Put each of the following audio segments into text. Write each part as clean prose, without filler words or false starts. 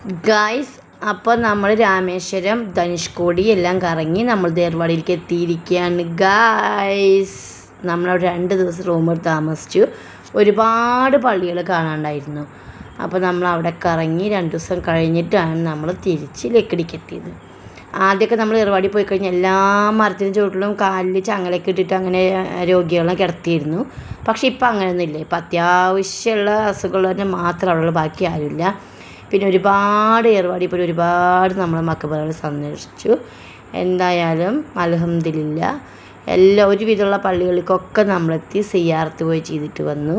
Guys, അപ്പോൾ നമ്മൾ രാമേശ്വരം, ധനുഷ്കോടി എല്ലാം കറങ്ങി നമ്മൾ ദേർവാടിയിലേക്ക് എത്തിയിരിക്കുകയാണ്. ഗായ്സ്, നമ്മളവിടെ 2 ദിവസം റൂമിൽ താമസിച്ചു. ഒരുപാട് പള്ളികൾ കാണാണ്ടായിരുന്നു. അപ്പോൾ നമ്മൾ അവിടെ കറങ്ങി 2 ദിവസം കഴിഞ്ഞിട്ടാണ് നമ്മൾ തിരിച്ച് ലക്കിടിക്ക് എത്തിയത്. ആദ്യമൊക്കെ നമ്മൾ ഏർവാടി പോയി കഴിഞ്ഞാൽ എല്ലാ മരത്തിനും ചുവട്ടിലും കാലിൽ ചങ്ങലൊക്കെ ഇട്ടിട്ട് അങ്ങനെ രോഗികളെ കിടത്തിയിരുന്നു. പക്ഷേ ഇപ്പം അങ്ങനെയൊന്നുമില്ല. ഇപ്പം അത്യാവശ്യമുള്ള അസുഖമുള്ളവരെ മാത്രമേ അവിടെയുള്ളൂ, ബാക്കി ആരുമില്ല. പിന്നെ ഒരുപാട് ഏർവാടി പോയി ഒരുപാട് നമ്മൾ മക്കബറകൾ സന്ദർശിച്ചു. എന്തായാലും അൽഹംദുലില്ലാ ഒരുവിധമുള്ള പള്ളികൾക്കൊക്കെ നമ്മളെത്തി സിയാറത്ത് പോയി ചെയ്തിട്ട് വന്നു.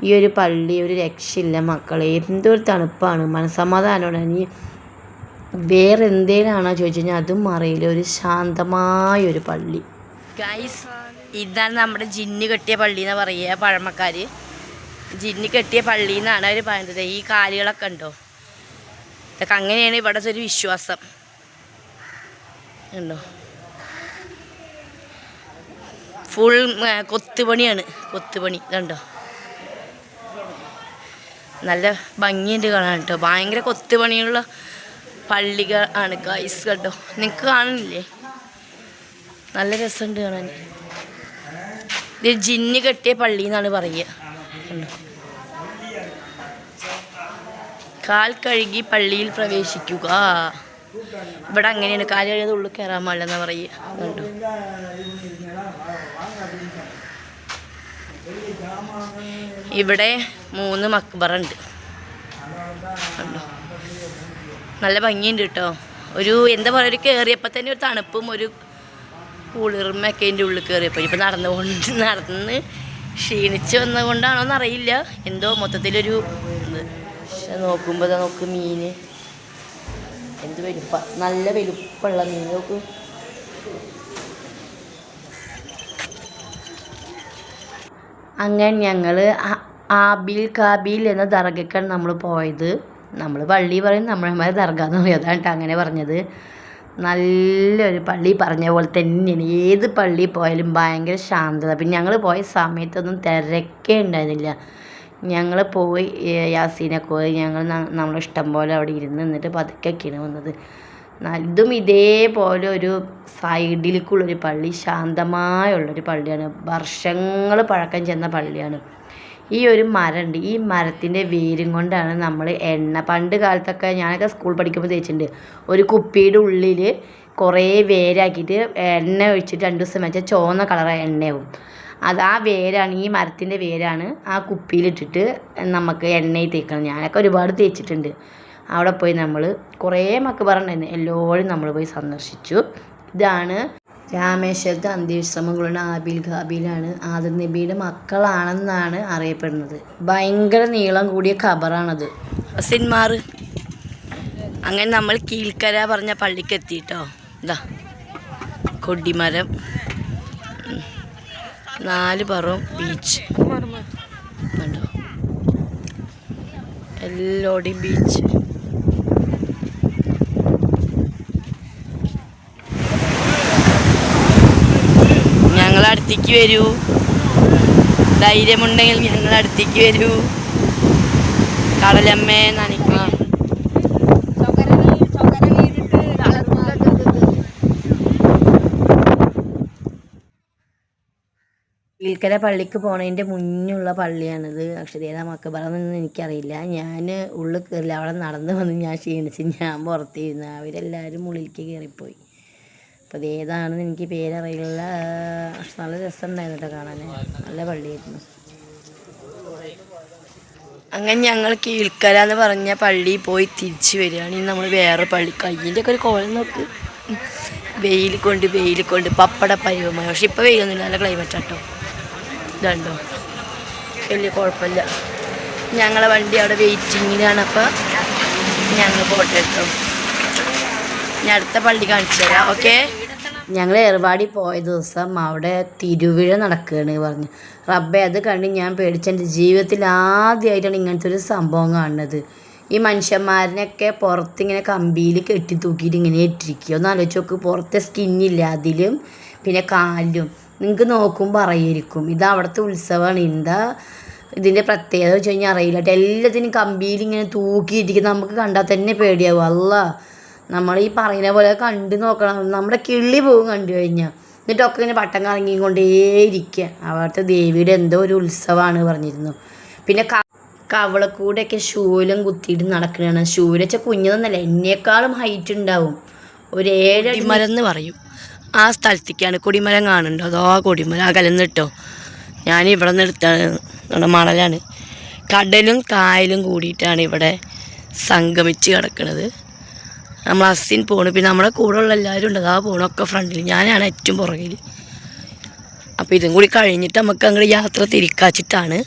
ഈ ഒരു പള്ളി ഒരു രക്ഷയില്ല മക്കളെ, എന്തൊരു തണുപ്പാണ്, മനസ്സമാധാനമാണ്. ഇനി വേറെ എന്തേലാണോ ചോദിച്ചു കഴിഞ്ഞാൽ അതും അറിയില്ല. ഒരു ശാന്തമായൊരു പള്ളി. ഗൈസ്, ഇതാണ് നമ്മുടെ ജിന്ന് കെട്ടിയ പള്ളി എന്ന് പറയുക പഴമക്കാർ. ജിന്ന് കെട്ടിയ പള്ളി എന്നാണ് അവർ പറയുന്നത്. ഈ കാലുകളൊക്കെ ഉണ്ടോ, ഇതൊക്കെ അങ്ങനെയാണ് ഇവിടെ ഒരു വിശ്വാസം ഉണ്ടോ. ഫുൾ കൊത്തുപണിയാണ്, കൊത്തുപണി ഇതുണ്ടോ. നല്ല ഭംഗിയുണ്ട് കാണാൻ കേട്ടോ. ഭയങ്കര കൊത്തുപണിയുള്ള പള്ളികൾ ആണ് ഗൈസ് കേട്ടോ. നിങ്ങൾക്ക് കാണുന്നില്ലേ, നല്ല രസമുണ്ട് കാണാൻ. ഇത് ജിന്ന് കെട്ടിയ പള്ളി എന്നാണ് പറയുക. കാൽ കഴുകി പള്ളിയിൽ പ്രവേശിക്കുക. ഇവിടെ അങ്ങനെയാണ്, കാൽ കഴുകാതെ ഉള്ളിൽ കയറാൻ പാടില്ലെന്നാണ് പറയുക. കണ്ടോ, ഇവിടെ 3 മക്ബറ ഉണ്ട്. കണ്ടോ, നല്ല ഭംഗിയുണ്ട് കേട്ടോ. ഒരു എന്താ പറയുക, ഒരു കയറിയപ്പോൾ തന്നെ ഒരു തണുപ്പും ഒരു കുളിർമയൊക്കെ അതിൻ്റെ ഉള്ളിൽ കയറിയപ്പോൾ. ഇപ്പം നടന്ന് ക്ഷീണിച്ച് വന്നതുകൊണ്ടാണോ എന്നറിയില്ല, എന്തോ മൊത്തത്തിലൊരു ഇത്. പക്ഷെ നോക്കുമ്പോൾ നോക്ക്, മീൻ എന്ത് വലുപ്പ, നല്ല വലുപ്പമുള്ള മീൻ നോക്ക്. അങ്ങനെ ഞങ്ങൾ ആബിൽ കാബിൽ എന്ന ദർഗക്കാണ് നമ്മൾ പോയത്. നമ്മൾ പള്ളി പറയും, നമ്മളമാരെ ദർഗ എന്ന് പറയും, അതാണ് അങ്ങനെ പറഞ്ഞത്. നല്ലൊരു പള്ളി, പറഞ്ഞ പോലെ തന്നെയാണ്. ഏത് പള്ളി പോയാലും ഭയങ്കര ശാന്തത. പിന്നെ ഞങ്ങൾ പോയ സമയത്തൊന്നും തിരക്കേ ഉണ്ടായിരുന്നില്ല. ഞങ്ങൾ പോയി യാസീനൊക്കെ പോയി നമ്മൾ ഇഷ്ടം പോലെ അവിടെ നിന്നിട്ട് പതുക്കെയൊക്കെയാണ് വന്നത്. ഇതും ഇതേപോലെ ഒരു സൈഡിലേക്കുള്ളൊരു പള്ളി, ശാന്തമായുള്ളൊരു പള്ളിയാണ്. വർഷങ്ങൾ പഴക്കം ചെന്ന പള്ളിയാണ്. ഈ ഒരു മരമുണ്ട്, ഈ മരത്തിൻ്റെ വേരും കൊണ്ടാണ് നമ്മൾ എണ്ണ, പണ്ട് കാലത്തൊക്കെ ഞാനൊക്കെ സ്കൂൾ പഠിക്കുമ്പോൾ തേച്ചിട്ടുണ്ട്, ഒരു കുപ്പിയുടെ ഉള്ളിൽ കുറേ വേരാക്കിയിട്ട് എണ്ണ ഒഴിച്ചിട്ട് 2 ദിവസം വെച്ചാൽ ചുവന്ന കളറായ എണ്ണയാവും. അത് ആ വേരാണ്, ഈ മരത്തിൻ്റെ വേരാണ് ആ കുപ്പിയിലിട്ടിട്ട് നമുക്ക് എണ്ണയിൽ തേക്കണം. ഞാനൊക്കെ ഒരുപാട് തേച്ചിട്ടുണ്ട്. അവിടെ പോയി നമ്മൾ കുറേ മക്ബറ ഉണ്ടായിരുന്നു, എല്ലാവരും നമ്മൾ പോയി സന്ദർശിച്ചു. ഇതാണ് രാമേശ്വരത്തെ അന്ത്യവിശ്രമങ്ങളുടെ ആബിൽ ഖാബിലാണ്. ആദം നബിയുടെ മക്കളാണെന്നാണ് അറിയപ്പെടുന്നത്. ഭയങ്കര നീളം കൂടിയ ഖബറാണത്. സിന്മാർ. അങ്ങനെ നമ്മൾ കീഴ്ക്കര പറഞ്ഞ പള്ളിക്ക് എത്തിയിട്ടോ. ഇതാ കൊടിമരം, 4 പറവും ബീച്ച് കണ്ടോ, എല്ലോടെയും ബീച്ച്. ഞങ്ങളടുത്തേക്ക് വരൂ, ധൈര്യമുണ്ടെങ്കിൽ ഞങ്ങളടുത്തേക്ക് വരൂ. കടലമ്മേ നനയ്ക്കുക. കീഴ്ക്കര പള്ളിക്ക് പോണതിൻ്റെ മുന്നുള്ള പള്ളിയാണിത്. അക്ഷരേത മക്കബറ എന്നൊന്നും എനിക്കറിയില്ല. ഞാൻ ഉള്ളിൽ കയറില്ല, അവിടെ നടന്ന് വന്ന് ഞാൻ ക്ഷീണിച്ച് ഞാൻ പുറത്തിരുന്നു. അവരെല്ലാവരും ഉള്ളിലേക്ക് കയറിപ്പോയി. അപ്പോൾ അതേതാണെന്ന് എനിക്ക് പേരറിയില്ല. പക്ഷെ നല്ല രസമുണ്ടായിരുന്നു കേട്ടോ കാണാൻ, നല്ല പള്ളിയായിരുന്നു. അങ്ങനെ ഞങ്ങൾ കീഴ്ക്കര എന്ന് പറഞ്ഞ പള്ളിയിൽ പോയി തിരിച്ച് വരികയാണ്. ഇനി നമ്മൾ വേറെ പള്ളി, കയ്യിൻ്റെ ഒക്കെ ഒരു കോളം നോക്ക്, വെയിൽ കൊണ്ട് പപ്പട പരിവമായി. പക്ഷെ ഇപ്പോൾ വെയിലൊന്നുമില്ല, നല്ല ക്ലൈമറ്റ് കേട്ടോ. ഇതുണ്ടോ, വലിയ കുഴപ്പമില്ല. ഞങ്ങളെ വണ്ടി അവിടെ വെയിറ്റിങ്ങിലാണ്. അപ്പോൾ ഞങ്ങൾ പോട്ടെ കേട്ടോ. ഞാൻ അടുത്ത പള്ളി കാണിച്ചു തരാം, ഓക്കെ. ഞങ്ങൾ ഏർവാടി പോയ ദിവസം അവിടെ തിരുവിഴ നടക്കുകയാണ് പറഞ്ഞു. റബ്ബേ, അത് കണ്ട് ഞാൻ പേടിച്ചെൻ്റെ ജീവിതത്തിൽ ആദ്യമായിട്ടാണ് ഇങ്ങനത്തെ ഒരു സംഭവം കാണുന്നത്. ഈ മനുഷ്യന്മാരിനൊക്കെ പുറത്തിങ്ങനെ കമ്പിയിൽ കെട്ടി തൂക്കിയിട്ട് ഇങ്ങനെ ഇട്ടിരിക്കുക. ഒന്ന് ആലോചിച്ച് നോക്ക്, പുറത്തെ സ്കിന്നില്ല, അതിലും പിന്നെ കാലിലും. നിങ്ങൾക്ക് നോക്കുമ്പോൾ അറിയായിരിക്കും ഇത് അവിടുത്തെ ഉത്സവമാണ്. എന്താ ഇതിൻ്റെ പ്രത്യേകത വെച്ച് കഴിഞ്ഞാൽ അറിയില്ല കേട്ടോ. എല്ലാത്തിനും കമ്പിയിൽ ഇങ്ങനെ തൂക്കിയിട്ടിരിക്കുന്നത് നമുക്ക് കണ്ടാൽ തന്നെ പേടിയാവും. അല്ല നമ്മൾ ഈ പറയുന്ന പോലെ കണ്ടു നോക്കണം. നമ്മുടെ കിള്ളി പോകും കണ്ടു കഴിഞ്ഞാൽ. എന്നിട്ടൊക്കെ ഇങ്ങനെ വട്ടം കറങ്ങിക്കൊണ്ടേയിരിക്കുക. അവിടുത്തെ ദേവിയുടെ എന്തോ ഒരു ഉത്സവമാണ് പറഞ്ഞിരുന്നു. പിന്നെ കവളക്കൂടെയൊക്കെ ഷൂലും കുത്തിയിട്ട് നടക്കുകയാണ്. ഷൂല് വെച്ചാൽ കുഞ്ഞതൊന്നല്ല, എന്നേക്കാളും ഹൈറ്റ് ഉണ്ടാവും. ഒരു 7 അടിമരം എന്ന് പറയും. ആ സ്ഥലത്തേക്കാണ് കൊടിമരം കാണുന്നുണ്ടോ? അതോ ആ കൊടിമരം അകലെന്നിട്ടോ. ഞാനിവിടെ നിന്ന് എടുത്താണ്, മണലാണ്. കടലും കായലും കൂടിയിട്ടാണ് ഇവിടെ സംഗമിച്ച് കിടക്കുന്നത്. നമ്മൾ അസിൻ പോണു, പിന്നെ നമ്മുടെ കൂടെ ഉള്ള എല്ലാവരും ഉണ്ട്. അതാ പോണൊക്കെ ഫ്രണ്ടിൽ, ഞാനാണ് ഏറ്റവും പുറകിൽ. അപ്പോൾ ഇതും കൂടി കഴിഞ്ഞിട്ട് നമുക്ക് അങ്ങോട്ട് യാത്ര തിരിക്കാച്ചിട്ടാണ്.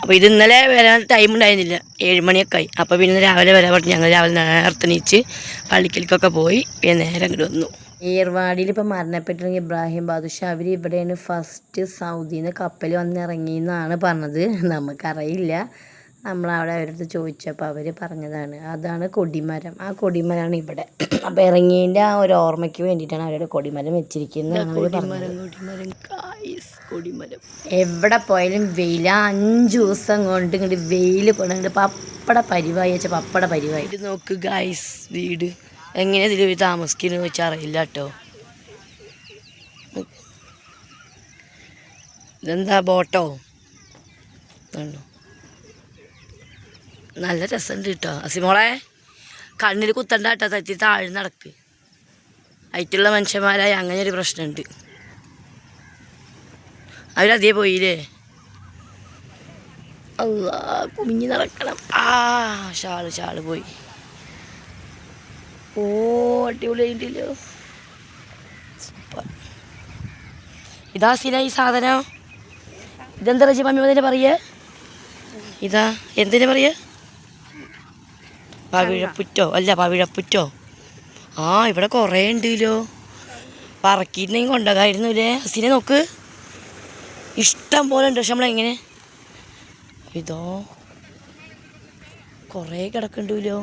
അപ്പോൾ ഇത് ഇന്നലെ വരാൻ ടൈം ഉണ്ടായിരുന്നില്ല, 7 മണിയൊക്കെ ആയി. അപ്പോൾ പിന്നെ രാവിലെ വരാൻ പറ്റും. ഞങ്ങൾ രാവിലെ നേരത്തെ എണീച്ച് പള്ളിക്കലേക്കൊക്കെ പോയി പിന്നെ നേരെ അങ്ങോട്ട് വന്നു. ഏർവാടിയിൽ ഇപ്പോൾ മരണപ്പെട്ടിരുന്ന ഇബ്രാഹിം ബാദുഷാ അവർ ഇവിടെയാണ് ഫസ്റ്റ് സൗദിയിൽ നിന്ന് കപ്പൽ വന്നിറങ്ങിയെന്നാണ് പറഞ്ഞത്. നമുക്കറിയില്ല. നമ്മളവിടെ അവരടുത്ത് ചോദിച്ചപ്പോൾ അവർ പറഞ്ഞതാണ് അതാണ് കൊടിമരം. ആ കൊടിമരമാണ് ഇവിടെ. അപ്പോൾ ഇറങ്ങിയതിൻ്റെ ആ ഒരു ഓർമ്മയ്ക്ക് വേണ്ടിയിട്ടാണ് അവരുടെ കൊടിമരം വെച്ചിരിക്കുന്നത്. കൊടിമരം എവിടെ പോയാലും വെയിൽ. 5 ദിവസം കൊണ്ട് ഇങ്ങോട്ട് വെയിൽ കൊണ്ടിട്ട് പപ്പട പരിവായി വെച്ചാൽ പപ്പട പരിവായി. ഇത് നോക്ക് ഗായ്സ്, വീട് എങ്ങനെ ഇതിൽ താമസിക്കുന്നു വെച്ചാൽ അറിയില്ല കേട്ടോ. ഇതെന്താ ബോട്ടോ? നല്ല രസമുണ്ട് കേട്ടോ. അസിമോളെ കണ്ണിൽ കുത്തണ്ട കേട്ടോ, തത്തി താഴ്ന്ന് നടക്ക്. ആയിട്ടുള്ള മനുഷ്യന്മാരായി അങ്ങനെ ഒരു പ്രശ്നമുണ്ട്. അവരതേ പോയില്ലേ. അല്ലാ കുമിഞ്ഞ് നടക്കണം. ഷാള് പോയി. ഓ അടിപൊളിയായിട്ടില്ലോ. സൂപ്പർ. ഇതാ സിന ഈ സാധനം. ഇതെന്താ റജി മമ്മി അതിനെ പറയുക? ഇതാ എന്തിനാ പറയുക? പവിഴപ്പുറ്റോ? അല്ല പവിഴപ്പുറ്റോ. ഇവിടെ കുറേ ഉണ്ടല്ലോ. പറക്കിയിട്ടുണ്ടെങ്കിൽ കൊണ്ടുപോകായിരുന്നില്ലേ. ഹസിനെ നോക്ക്, ഇഷ്ടം പോലെ ഉണ്ട്. പക്ഷെ നമ്മളെങ്ങനെ ഇതോ കുറേ കിടക്കണ്ടല്ലോ.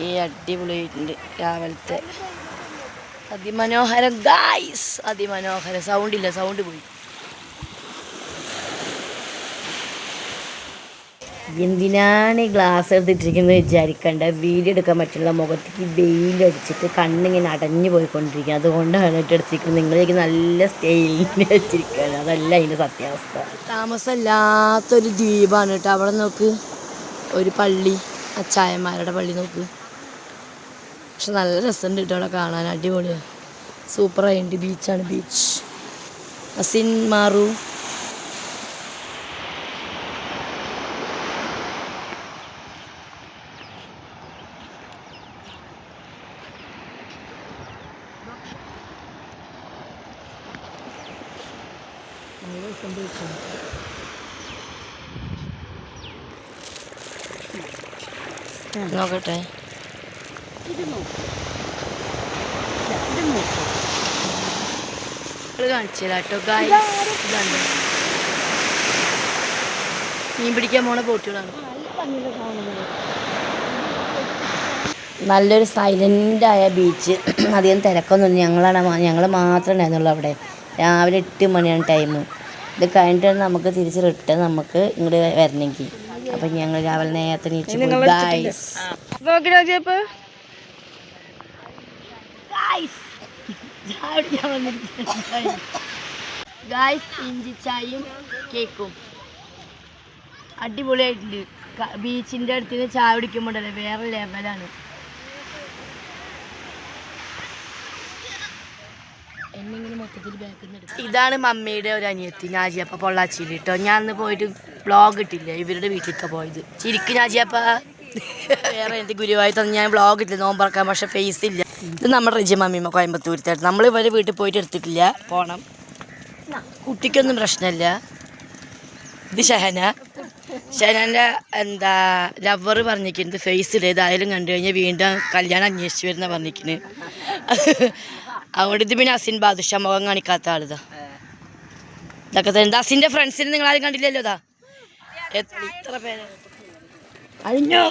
ഈ അടിപൊളിയായിട്ടുണ്ട് രാവിലത്തെ. അതിമനോഹരം ഗായ്സ്, അതിമനോഹരം. സൗണ്ടില്ല, സൗണ്ട് പോയി. എന്തിനാണ് ഈ ഗ്ലാസ് എടുത്തിട്ടിരിക്കുന്നത് വിചാരിക്കേണ്ട. വീഡിയോ എടുക്കാൻ പറ്റില്ല. മുഖത്തേക്ക് വെയിലടിച്ചിട്ട് കണ്ണിങ്ങനെ അടഞ്ഞു പോയിക്കൊണ്ടിരിക്കുക. അതുകൊണ്ടാണ് എടുത്തിരിക്കുന്നത്. നിങ്ങളേക്ക് നല്ല സ്റ്റൈലിന് വെച്ചിരിക്കുകയാണ്. അതല്ല അതിൻ്റെ സത്യാവസ്ഥ. താമസമില്ലാത്തൊരു ദ്വീപാണ് കേട്ടോ. അവിടെ നോക്ക് ഒരു പള്ളി, അച്ചായന്മാരുടെ പള്ളി നോക്ക്. പക്ഷെ നല്ല രസമുണ്ട് കേട്ടോ അവിടെ കാണാൻ. അടിപൊളിയാണ്, സൂപ്പറായിട്ടുണ്ട്. ബീച്ചാണ്, ബീച്ച്. അസിൻ മാറു. നോക്കട്ടെ. കാണിച്ചില്ല കേട്ടോ ഗായ്സ്. ഇതാണ് മീൻ പിടിക്കാൻ പോണ ബോട്ടുകളാണ്. നല്ലൊരു സൈലൻ്റായ ബീച്ച്. അധികം തിരക്കൊന്നുമില്ല. ഞങ്ങൾ മാത്രമേ ഉണ്ടായിരുന്നുള്ളൂ അവിടെ. രാവിലെ 8 മണിയാണ് ടൈം. ഇത് കഴിഞ്ഞിട്ട് നമുക്ക് തിരിച്ച് റിട്ടേൺ നമുക്ക് ഇങ്ങോട്ട് വരണമെങ്കിൽ. അപ്പം ഞങ്ങൾ രാവിലെ നേരത്തെ നീച്ച് ഗായ്സ്. ഇഞ്ചിച്ചായും കേക്കും അടിപൊളിയായിട്ടുണ്ട്. ബീച്ചിൻ്റെ അടുത്ത് നിന്ന് ചായ കുടിക്കുമ്പോഴല്ലേ വേറെ ലെവലാണ്. ഇതാണ് മമ്മിയുടെ ഒരു അനിയത്തി നാജിയപ്പ പൊള്ളാച്ചിയിൽ കേട്ടോ. ഞാൻ അന്ന് പോയിട്ട് വ്ളോഗ് ഇട്ടില്ല, ഇവരുടെ വീട്ടിലൊക്കെ പോയത്. ചിരിക്ക് നാജിയപ്പ. വേറെ എന്ത് ഗുരുവായി തന്നെ ഞാൻ വ്ളോഗ് ഇട്ടില്ല, നോമ്പറക്കാൻ. പക്ഷെ ഫേസ് ഇല്ല. ഇത് നമ്മുടെ റിജി മമ്മിമ്മ കോയമ്പത്തൂരത്തായിട്ട്. നമ്മൾ ഇവരെ വീട്ടിൽ പോയിട്ട് എടുത്തിട്ടില്ല, പോണം. കുട്ടിക്കൊന്നും പ്രശ്നമില്ല. ഇത് ഷഹനാൻ്റെ എന്താ ലവർ പറഞ്ഞിരിക്കുന്നത് ഫേസ് ഇല്ല, ഏതായാലും കണ്ടു കഴിഞ്ഞാൽ വീണ്ടും കല്യാണം അന്വേഷിച്ച് വരുന്ന പറഞ്ഞിരിക്കുന്നത്. അതുകൊണ്ട് ഇത് പിന്നെ അസിൻ ബാദുഷാ മുഖം കാണിക്കാത്ത ആളിതാ. ഇതൊക്കെ തന്നെ അസിൻ്റെ ഫ്രണ്ട്സിന് നിങ്ങളാരും കണ്ടില്ലല്ലോ. ഇതാ ഇത്ര പേര് കഴിഞ്ഞു.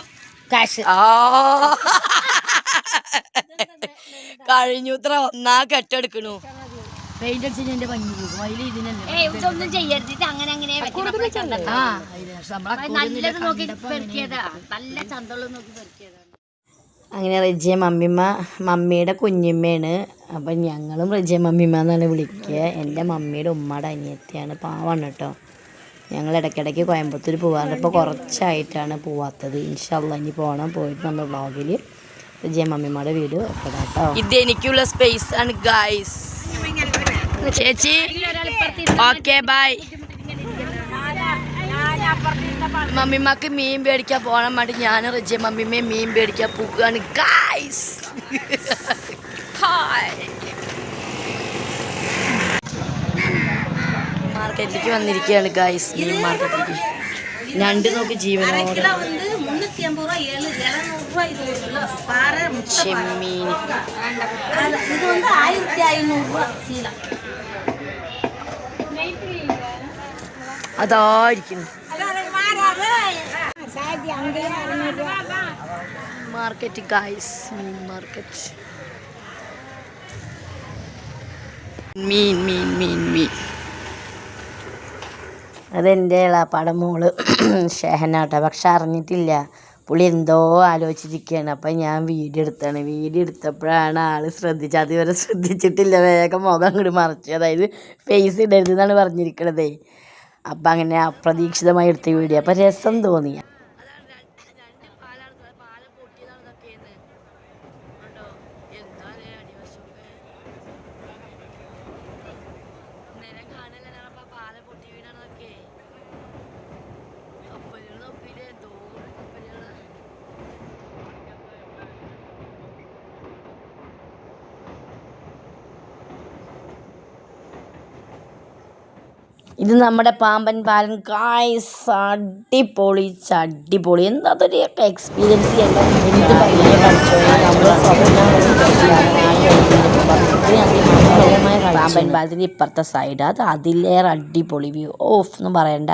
കഴിഞ്ഞു ഇത്ര ഒന്നാ കെട്ടെടുക്കണു. പെയിന്റ് അടിച്ചതിന്റെ ഭംഗി പോകും. അതിൽ ഇതിനല്ലേ ഇതൊന്നും ചെയ്യരുത്. അങ്ങനെ അങ്ങനെ നല്ലത് നോക്കി പെറുക്കിയതാ. നല്ല ചന്തമുള്ളത് നോക്കി പെറുക്കിയതാണ്. അങ്ങനെ റജിയ മമ്മിയുടെ കുഞ്ഞിമ്മയാണ്. അപ്പം ഞങ്ങളും റജിയ മമ്മിമ്മ എന്നാണ് വിളിക്കുക. എൻ്റെ മമ്മിയുടെ ഉമ്മയുടെ അനിയത്തിയാണ്. പാവാണ് കേട്ടോ. ഞങ്ങൾ ഇടയ്ക്കിടയ്ക്ക് കോയമ്പത്തൂർ പോകാറുണ്ട്. ഇപ്പോൾ കുറച്ചായിട്ടാണ് പോവാത്തത്. ഇൻഷാ അല്ലാഹ് ഇനി പോകണം. പോയിട്ട് നമ്മുടെ വ്ളോഗിൽ റജിയ മമ്മിമ്മയുടെ വീഡിയോ ഇടാം കേട്ടോ. ഇത് എനിക്കുള്ള സ്പേസ് ആണ് ഗൈസ്. ചേച്ചി ഓക്കെ ബൈ. മമ്മിമ്മക്ക് മീൻ മേടിക്കാൻ പോകാൻ വേണ്ടി ഞാൻ റജിയ മമ്മിമ്മയെ മീൻ മേടിക്കാൻ പോവുകയാണ് ഗൈസ്. മാർക്കറ്റിലേക്ക് വന്നിരിക്കുകയാണ് ഗൈസ്. മീൻ മാർക്കറ്റിലേക്ക് ഞണ്ട് നോക്കി ജീവനോടെ ചെമ്മീൻ അതായിരിക്കുന്നു മാർക്കറ്റ് ഗൈസ്. മീൻ മാർക്കറ്റ്. മീൻ അതെൻ്റെ ഇളാപ്പാടെ മോള് ഷെഹനാട്ടോ. പക്ഷെ അറിഞ്ഞിട്ടില്ല. പുള്ളി എന്തോ ആലോചിച്ചിരിക്കുകയാണ്. അപ്പം ഞാൻ വീഡിയോ എടുത്താണ്. വീഡിയോ എടുത്തപ്പോഴാണ് ആൾ ശ്രദ്ധിച്ചത്. അതുവരെ ശ്രദ്ധിച്ചിട്ടില്ല. വേഗം മുഖം അങ്ങോട്ട് മറച്ചു. അതായത് ഫേസ് ഇടരുതെന്നാണ് പറഞ്ഞിരിക്കണതേ. അപ്പം അങ്ങനെ അപ്രതീക്ഷിതമായി എടുത്ത വീഡിയോ. അപ്പം രസം തോന്നിയ ഇത് നമ്മുടെ പാമ്പൻ പാലം ഗായ്സ്. അടിപൊളി എന്താ അതൊരു എക്സ്പീരിയൻസ് ചെയ്യേണ്ട. എന്ത് ഭയങ്കര പാമ്പൻ പാലത്തിൻ്റെ ഇപ്പുറത്തെ സൈഡ് അത് അതിലേറെ അടിപൊളി വ്യൂ. ഓഫ് ഒന്നും പറയണ്ട.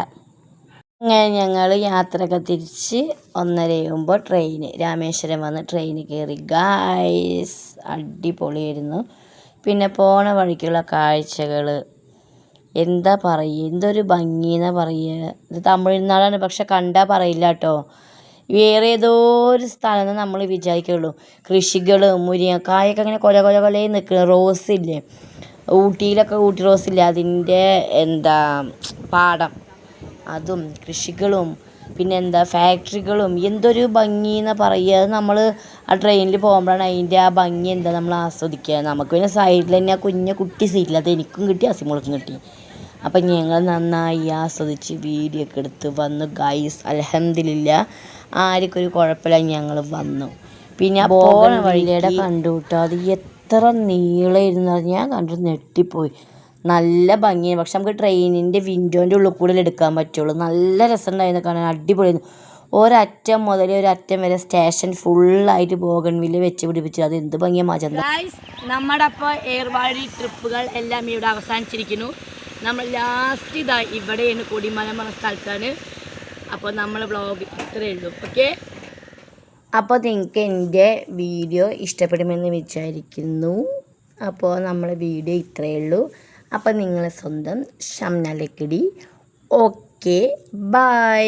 അങ്ങനെ ഞങ്ങൾ യാത്രയൊക്കെ തിരിച്ച് 1:30 ട്രെയിന് രാമേശ്വരം വന്ന് ട്രെയിന് കയറി ഗായ്സ്. അടിപൊളിയായിരുന്നു. പിന്നെ പോണ വഴിക്കുള്ള കാഴ്ചകൾ എന്താ പറയുക, എന്തൊരു ഭംഗിയെന്നാണ് പറയുക. ഇത് തമിഴ്നാടാണ്, പക്ഷെ കണ്ടാൽ പറയില്ല കേട്ടോ. വേറെ ഏതോ ഒരു സ്ഥലം നമ്മൾ വിചാരിക്കുള്ളൂ. കൃഷികൾ മുരിങ്ങക്കായൊക്കെ അങ്ങനെ കൊലയിൽ നിൽക്കുന്ന റോസില്ലേ, ഊട്ടിയിലൊക്കെ ഊട്ടി റോസില്ലേ, അതിൻ്റെ പാടം, അതും കൃഷികളും പിന്നെ ഫാക്ടറികളും എന്തൊരു ഭംഗിയെന്നാണ് പറയുക. അത് നമ്മൾ ആ ട്രെയിനിൽ പോകുമ്പോഴാണ് അതിൻ്റെ ആ ഭംഗി നമ്മൾ ആസ്വദിക്കുക. നമുക്ക് പിന്നെ സൈഡിൽ തന്നെ ആ കുട്ടി സീറ്റിൽ അത് എനിക്കും കിട്ടി അസിമോൾക്കും കിട്ടി. അപ്പം ഞങ്ങൾ നന്നായി ആസ്വദിച്ച് വീഡിയോ ഒക്കെ എടുത്ത് വന്നു ഗൈസ്. അൽഹംദുലില്ലാ ആർക്കൊരു കുഴപ്പമില്ല, ഞങ്ങൾ വന്നു. പിന്നെ പോണ വഴിയിലൂടെ കണ്ടു കേട്ടോ. അത് എത്ര നീളമായിരുന്നു ഞാൻ കണ്ടിട്ട് ഞെട്ടിപ്പോയി. നല്ല ഭംഗിയാണ്. പക്ഷെ നമുക്ക് ട്രെയിനിൻ്റെ വിൻഡോൻ്റെ ഉള്ളിൽ കൂടെ എടുക്കാൻ പറ്റുള്ളൂ. നല്ല രസമുണ്ടായിരുന്നു കാണാൻ. അടിപൊളിയായിരുന്നു. ഒരറ്റം മുതൽ ഒരറ്റം വരെ സ്റ്റേഷൻ ഫുള്ളായിട്ട് ബോഗൺവില്ല വെച്ച് പിടിപ്പിച്ചു. അത് എന്ത് ഭംഗിയാണ് മജന്ത. നമ്മുടെ അപ്പോൾ ഏർവാടി ട്രിപ്പുകൾ എല്ലാം ഇവിടെ അവസാനിച്ചിരിക്കുന്നു. നമ്മൾ ലാസ്റ്റ് ഇവിടെയാണ് കൊടിമലം പറഞ്ഞ സ്ഥലത്താണ്. അപ്പോൾ നമ്മൾ വ്ളോഗ് ഇത്രയേ ഉള്ളൂ. ഓക്കെ, അപ്പോൾ നിങ്ങൾക്ക് എൻ്റെ വീഡിയോ ഇഷ്ടപ്പെടുമെന്ന് വിചാരിക്കുന്നു. അപ്പോൾ നമ്മളെ വീഡിയോ ഇത്രയേ ഉള്ളൂ. അപ്പോൾ നിങ്ങളെ സ്വന്തം ഷംന ലക്കിടി. Okay, by.